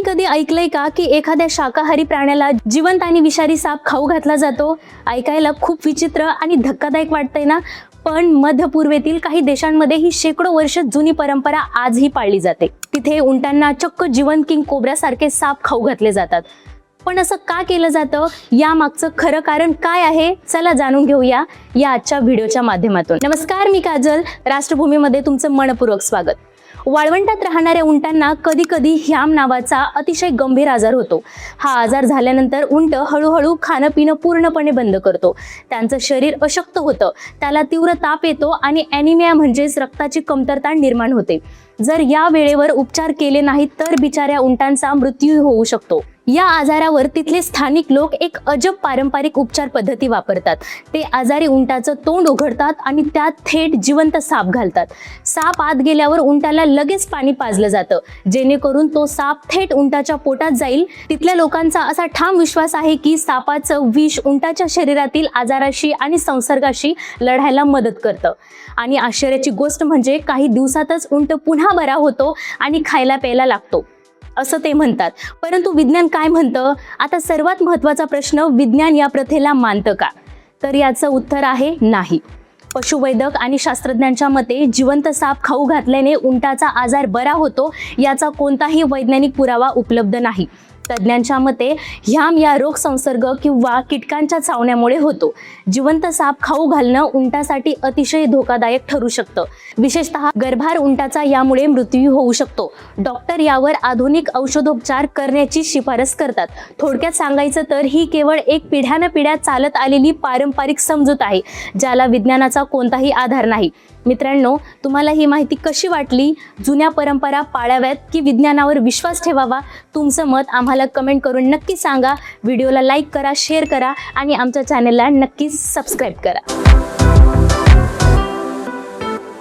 तुम्ही कधी ऐकलंय का की एखाद्या शाकाहारी प्राण्याला जिवंत आणि विषारी साप खाऊ घातला जातो? ऐकायला खूप विचित्र आणि धक्कादायक वाटतंय ना? पण मध्य पूर्वेतील काही देशांमध्ये ही शेकडो वर्ष जुनी परंपरा आजही पाळली जाते. तिथे उंटांना चक्क जिवंत किंग कोब्रासारखे साप खाऊ घातले जातात. पण असं का केलं जातं? या मागचं खरं कारण काय आहे? चला जाणून घेऊया या आजच्या व्हिडिओच्या माध्यमातून. नमस्कार, मी काजल. राष्ट्रभूमीमध्ये तुमचं मनपूर्वक स्वागत. वाळवंटात राहणाऱ्या उंटांना कधी कधी ह्याम नावाचा अतिशय गंभीर आजार होतो. हा आजार झाल्यानंतर उंट हळूहळू खाणं पिणं पूर्णपणे बंद करतो. त्यांचं शरीर अशक्त होतं, त्याला तीव्र ताप येतो आणि ॲनिमिया म्हणजेच रक्ताची कमतरता निर्माण होते. जर या वेळेवर उपचार केले नाहीत तर बिचाऱ्या उंटांचा मृत्यू होऊ शकतो. या आजारावर तिथले स्थानिक लोक एक अजब पारंपरिक उपचार पद्धती वापरतात. ते आजारी उंटाचं तोंड उघडतात आणि त्यात थेट जिवंत साप घालतात. साप आत गेल्यावर उंटाला लगेच पाणी पाजलं जातं, जेणेकरून तो साप थेट उंटाच्या पोटात जाईल. तिथल्या लोकांचा असा ठाम विश्वास आहे की सापाचं विष उंटाच्या शरीरातील आजाराशी आणि संसर्गाशी लढायला मदत करतं. आणि आश्चर्याची गोष्ट म्हणजे काही दिवसातच उंट पुन्हा बरा होतो आणि खायला प्यायला लागतो, असं ते म्हणतात. परंतु विज्ञान काय म्हणतं? आता सर्वात महत्त्वाचा प्रश्न, विज्ञान या प्रथेला मानतं का? तर याचं उत्तर आहे नाही. पशुवैद्यक आणि शास्त्रज्ञांच्या मते जिवंत साप खाऊ घातल्याने उंटाचा आजार बरा होतो याचा कोणताही वैज्ञानिक पुरावा उपलब्ध नाही. तज्ज्ञांच्या मते ह्याम या रोग संसर्ग किंवा कीटकांच्या चावण्यामुळे होतो. जिवंत साप खाऊ घालणं उंटासाठी अतिशय धोकादायक ठरू शकतं. विशेषतः गर्भार उंटाचा यामुळे मृत्यू होऊ शकतो. डॉक्टर यावर आधुनिक औषधोपचार करण्याची शिफारस करतात. थोडक्यात सांगायचं तर ही केवळ एक पिढ्यानपिढ्या चालत आलेली पारंपरिक समजूत आहे, ज्याला विज्ञानाचा कोणताही आधार नाही. मित्रांनो, तुम्हाला ही माहिती कशी वाटली? जुन्या परंपरा पाळाव्यात की विज्ञानावर विश्वास ठेवावा? तुमचं मत आम्हाला कमेंट करून नक्की सांगा. व्हिडिओला लाईक करा, शेअर करा आणि आमच्या चॅनलला नक्कीच सबस्क्राईब करा.